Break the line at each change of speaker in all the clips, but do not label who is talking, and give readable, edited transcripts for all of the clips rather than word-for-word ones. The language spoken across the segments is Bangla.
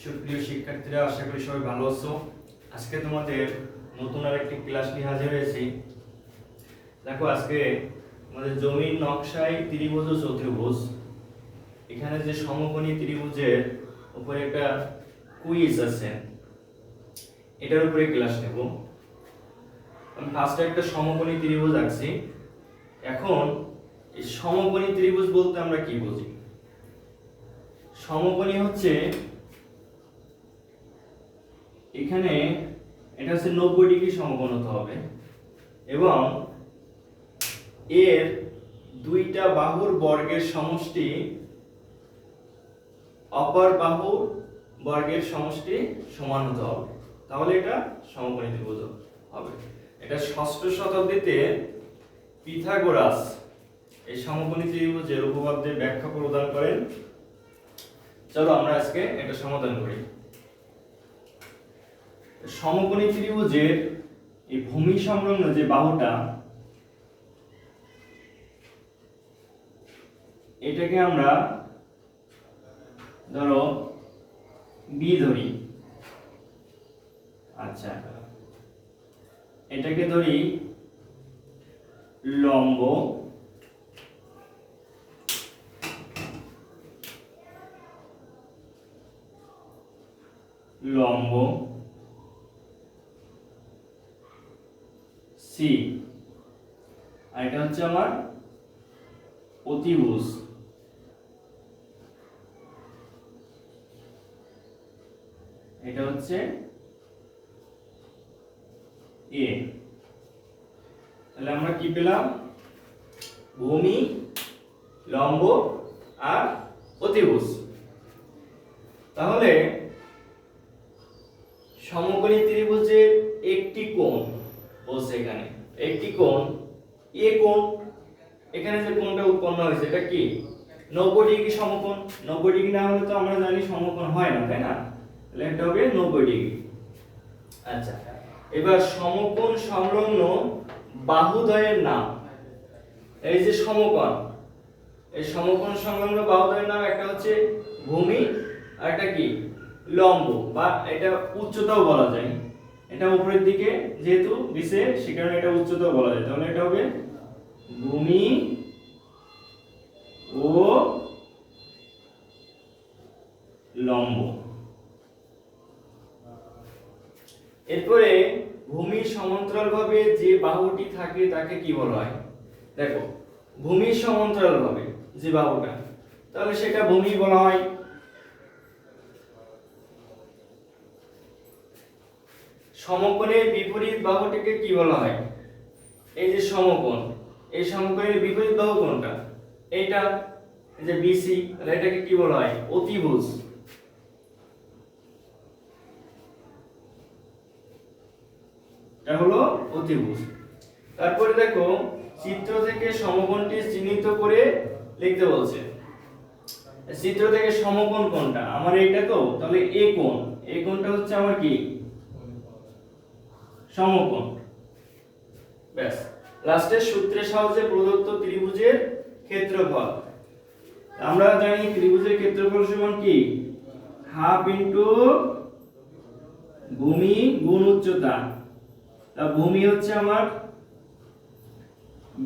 সুপ্রিয় শিক্ষার্থীরা, আশা করি সবাই ভালো আছো। আজকে তোমাদের নতুন আরেকটি ক্লাস নিয়ে হাজির হয়েছি। দেখো, আজকে আমাদের জমির নকশায় ত্রিভুজ ও চতুর্ভুজ, এখানে যে সমকোণী ত্রিভুজের উপরে একটা কুইজ আছে, এটার উপরে ক্লাস নেব। আমি ফার্স্টে একটা সমকোণী ত্রিভুজ আঁকছি। এখন এই সমকোণী ত্রিভুজ বলতে আমরা কি বুঝি? সমকোণী হচ্ছে, এখানে এটা হচ্ছে 90 ডিগ্রি সমকোণ হতে হবে এবং এর দুইটা বাহুর বর্গের সমষ্টি অপর বাহুর বর্গের সমষ্টি সমান হতে হবে, তাহলে এটা সমকোণী ত্রিভুজ হবে। এটা 6ষ্ঠ শতাব্দীতে পিথাগোরাস এই সমকোণী ত্রিভুজের উপপাদ্যের ব্যাখ্যা প্রদান করেন। চলো আমরা আজকে এটা সমাধান করি। সমকোণী ত্রিভুজের এই ভূমি সংলগ্ন যে বাহুটা, এটাকে আমরা ধরো বি ধরি। আচ্ছা, এটাকে ধরি লম্ব, লম্ব সি, আর এটা হচ্ছে আমার অতিভুজ। এটা হচ্ছে এ। তাহলে আমরা কি পেলাম? ভূমি, লম্ব আর অতিভুজ। তাহলে সমকোণী ত্রিভুজের একটি কোণ বলছে, এখানে একটি কোণ এ কোণ, এখানে যে কোণটা উৎপন্ন হয়েছে এটা কি 90 ডিগ্রি সমকোণ। 90 ডিগ্রি না হলে তো আমরা জানি সমকোণ হয় না, তাই না? তাহলে এটা হবে 90 ডিগ্রি। আচ্ছা, এবার সমকোণ সংলগ্ন বাহুদ্বয়ের নাম, এই যে সমকোণ, এই সমকোণ সংলগ্ন বাহুদ্বয়ের নাম একটা হচ্ছে ভূমি আর একটা কি লম্ব, বা এটা উচ্চতাও বলা যায়। এটা উপরের দিকে যেহেতু দিছে সে কারণে এটা উচ্চতাও বলা যায়। তাহলে এটা হবে ভূমি ও লম্ব। এরপরে ভূমির সমান্তরালভাবে যে বাহুটি থাকে তাকে কি বলা হয়? দেখো, ভূমির সমান্তরালভাবে যে বাহুটা, তাহলে সেটা ভূমি বলা হয়। সমকোণের বিপরীত বাহুটিকে কি বলা হয়? এই যে সমকোণ, এই সমকোণের বিপরীত বাহু কোনটা? এইটা, এই যে বিসি, তাহলে এটাকে কি বলা হয়? অতিভুজ। এটা হলো অতিভুজ। তারপরে দেখো, চিত্র থেকে সমকোণটি চিহ্নিত করে লিখতে বলছে। চিত্র থেকে সমকোণ কোনটা? আমার এইটা তো, তাহলে এ কোণ, এই কোণটা হচ্ছে আমার কি সমকোণ। ব্যাস, লাস্টের সূত্রের সাহায্যে প্রদত্ত ত্রিভুজের ক্ষেত্রফল। আমরা জানি ত্রিভুজের ক্ষেত্রফল সমান কি হাফ ইনটু ভূমি গুণ উচ্চতা। তা ভূমি হচ্ছে আমার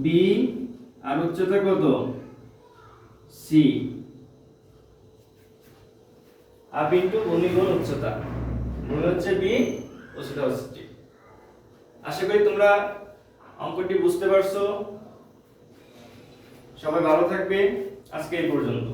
বি আর উচ্চতা কত? সি। হাফ ইনটু ভূমি গুণ উচ্চতা, ভূমি হচ্ছে বি, উচ্চতা হচ্ছে সি। আশা করি তোমরা অঙ্কটি বুঝতে পারছো। সবাই ভালো থাকবে। আজকে এই পর্যন্ত।